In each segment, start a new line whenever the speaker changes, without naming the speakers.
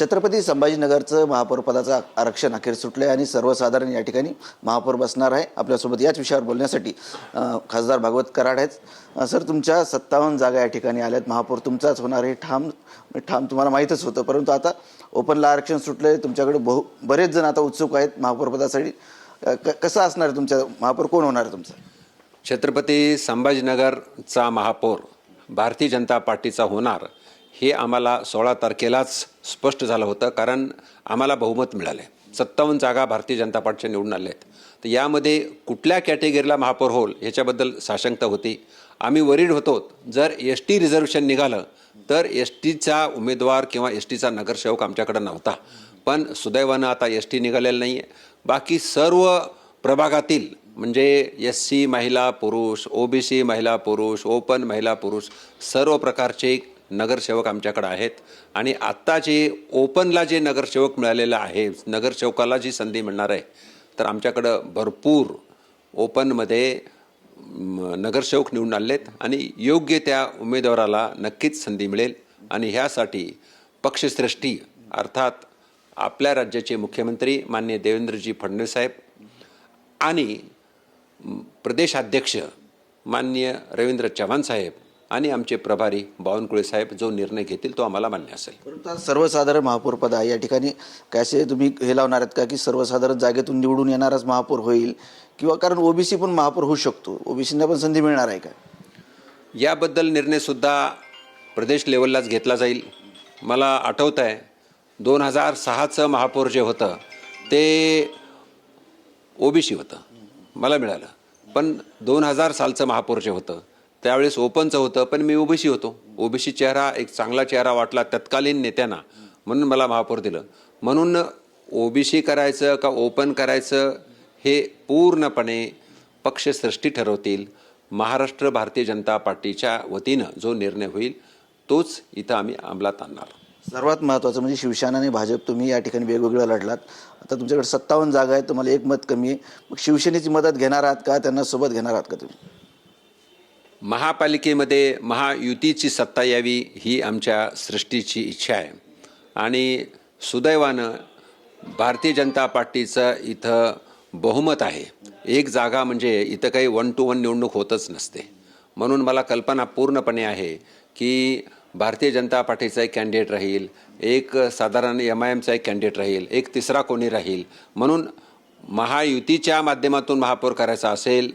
छत्रपती संभाजीनगरचं महापौरपदाचं आरक्षण अखेर सुटले आणि सर्वसाधारण या ठिकाणी महापौर बसणार आहे। आपल्यासोबत याच विषयावर बोलण्यासाठी खासदार भागवत कराड आहेत। सर, तुमच्या 57 जागा या ठिकाणी आल्यात, महापौर तुमचाच होणार आहे, ठाम तुम्हाला माहीतच होतं, परंतु आता ओपनला आरक्षण सुटले, तुमच्याकडे बरेच जण आता उत्सुक आहेत महापौरपदासाठी। कसं असणार आहे तुमच्या महापौर, कोण होणार आहे तुमचा?
छत्रपती संभाजीनगरचा महापौर भारतीय जनता पार्टीचा होणार हे आम्हाला 16 तारखेलाच स्पष्ट झालं होतं, कारण आम्हाला बहुमत मिळाले। 57 जागा भारतीय जनता पार्टीच्या निवडून आल्या आहेत। तर यामध्ये कुठल्या कॅटेगरीला महापौर होईल याच्याबद्दल साशंकता होती। आम्ही वरीड होतो, जर एसटी रिझर्वेशन निघालं तर एसटीचा उमेदवार किंवा एसटीचा नगरसेवक आमच्याकडे नव्हता, पण सुदैवानं आता एसटी निघालेलं नाही आहे। बाकी सर्व प्रभागातील म्हणजे एससी महिला पुरुष, ओबीसी महिला पुरुष, ओपन महिला पुरुष सर्व प्रकारचे नगरसेवक आमच्याकडे आहेत। आणि आत्ता जे ओपनला जे नगरसेवक मिळालेलं आहे, नगरसेवकाला जी संधी मिळणार आहे, तर आमच्याकडं भरपूर ओपनमध्ये नगरसेवक निवडून आलेत आणि योग्य त्या उमेदवाराला नक्कीच संधी मिळेल। आणि ह्यासाठी पक्षश्रेष्ठी अर्थात आपल्या राज्याचे मुख्यमंत्री माननीय देवेंद्रजी फडणवीस साहेब आणि प्रदेशाध्यक्ष माननीय रवींद्र चव्हाण साहेब आणि आमचे प्रभारी बावनकुळे साहेब जो निर्णय घेतील तो आम्हाला मान्य असेल।
परंतु सर्वसाधारण महापौर पद आहे, या ठिकाणी कसे तुम्ही हे लावणार आहेत का की सर्वसाधारण जागेतून निवडून येणारच महापौर होईल, किंवा कारण ओबीसी पण महापौर होऊ शकतो, ओबीसींना पण संधी मिळणार आहे का?
याबद्दल निर्णय सुद्धा प्रदेश लेवललाच घेतला जाईल। मला आठवतं आहे 2006चं महापौर जे होतं ते ओबीसी होतं, मला मिळालं, पण 2000 सालचं महापौर जे होतं त्यावेळेस ओपनचं होतं, पण मी ओबीसी होतो। ओबीसी चेहरा एक चांगला चेहरा वाटला तत्कालीन नेत्यांना, म्हणून मला महापौर दिलं। म्हणून ओबीसी करायचं का ओपन करायचं हे पूर्णपणे पक्षश्रेष्ठी ठरवतील। महाराष्ट्र भारतीय जनता पार्टीच्या वतीनं जो निर्णय होईल तोच इथं आम्ही अंमलात आणणार।
सर्वात महत्त्वाचं म्हणजे शिवसेना आणि भाजप तुम्ही या ठिकाणी वेगवेगळं लढलात, आता तुमच्याकडे 57 जागा आहेत, तुम्हाला एक मत कमी आहे, मग शिवसेनेची मदत घेणार आहात का, त्यांना सोबत घेणार आहात का तुम्ही?
महापालिकेमध्ये महायुतीची सत्ता यावी ही आमच्या सृष्टीची इच्छा आहे। आणि सुदैवानं भारतीय जनता पार्टीचं इथं बहुमत आहे। एक जागा म्हणजे इथं काही 1 to 1 निवडणूक होतच नसते, म्हणून मला कल्पना पूर्णपणे आहे की भारतीय जनता पार्टीचा एक कॅन्डिडेट राहील, एक साधारण MIMचा एक कॅन्डिडेट राहील, एक तिसरा कोणी राहील। म्हणून महायुतीच्या माध्यमातून महापौर करायचा असेल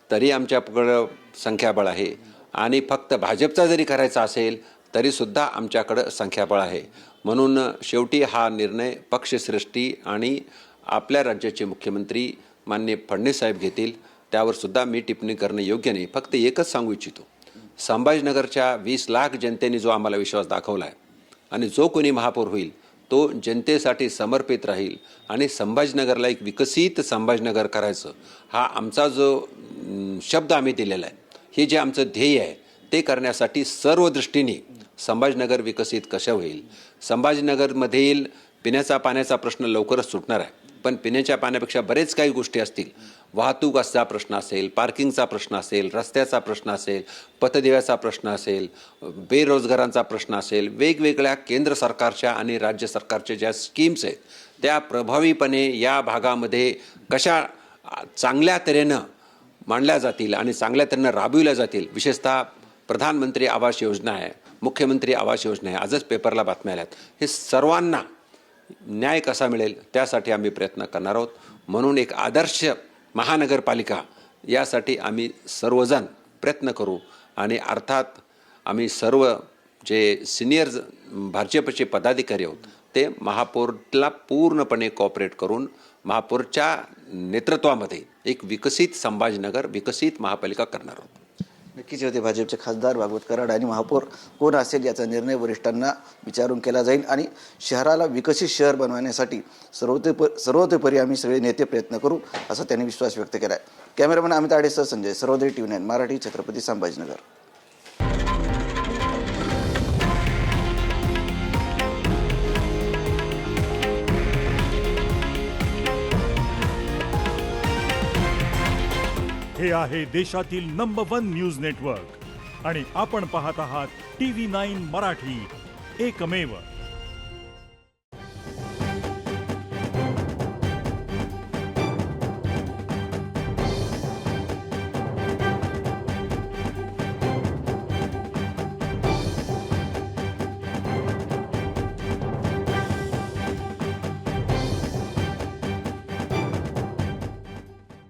तरी आमच्याकडं संख्याबळ आहे, आणि फक्त भाजपचा जरी करायचा असेल तरीसुद्धा आमच्याकडं संख्याबळ आहे। म्हणून शेवटी हा निर्णय पक्षश्रेष्ठी आणि आपल्या राज्याचे मुख्यमंत्री माननीय फडणवीस साहेब घेतील, त्यावर सुद्धा मी टिप्पणी करणं योग्य नाही। फक्त एकच सांगू इच्छितो, संभाजीनगरच्या 20 लाख जनतेने जो आम्हाला विश्वास दाखवला आहे आणि जो कोणी महापौर होईल तो जनतेसाठी समर्पित राहील, आणि संभाजीनगरला एक विकसित संभाजीनगर करायचं हा आमचा जो शब्द आम्ही दिलेला आहे, हे जे आमचं ध्येय आहे ते करण्यासाठी सर्व दृष्टीने संभाजीनगर विकसित कसं होईल। संभाजीनगरमधील पिण्याचा पाण्याचा प्रश्न लवकरच सुटणार आहे, पण पिण्याच्या पाण्यापेक्षा बरेच काही गोष्टी असतील। वाहतुकीचा प्रश्न असेल, पार्किंगचा प्रश्न असेल, रस्त्याचा प्रश्न असेल, पथदिव्याचा प्रश्न असेल, बेरोजगारांचा प्रश्न असेल, वेगवेगळ्या केंद्र सरकारच्या आणि राज्य सरकारच्या ज्या स्कीम्स आहेत त्या प्रभावीपणे या भागामध्ये कशा चांगल्या तऱ्हेनं मांडल्या जातील आणि चांगल्या तऱ्हेनं राबविल्या जातील। विशेषतः प्रधानमंत्री आवास योजना आहे, मुख्यमंत्री आवास योजना आहे, आजच पेपरला बातम्या आल्यात, हे सर्वांना न्याय कसा मिळेल त्यासाठी आम्ही प्रयत्न करणार आहोत। म्हणून एक आदर्श महानगरपालिका यासाठी आम्ही सर्वजण प्रयत्न करू, आणि अर्थात आम्ही सर्व जे सिनियर भाजपचे पदाधिकारी आहोत ते महापौरला पूर्णपणे कॉपरेट करून महापौरच्या नेतृत्वामध्ये एक विकसित संभाजीनगर, विकसित महापालिका करणार आहोत।
नक्कीच होते भाजपचे खासदार भागवत कराड, आणि महापौर कोण असेल याचा निर्णय वरिष्ठांना विचारून केला जाईल, आणि शहराला विकसित शहर बनवण्यासाठी सर्वतोपरी आम्ही सगळे नेते प्रयत्न करू असा त्यांनी विश्वास व्यक्त केला आहे। कॅमेरामॅन अमित आडेसह संजय सर्वोदय TV9 मराठी, छत्रपती संभाजीनगर।
हे आहे देशातील नंबर 1 न्यूज नेटवर्क, आणि आपण पाहत आहात TV9 मराठी, एकमेव।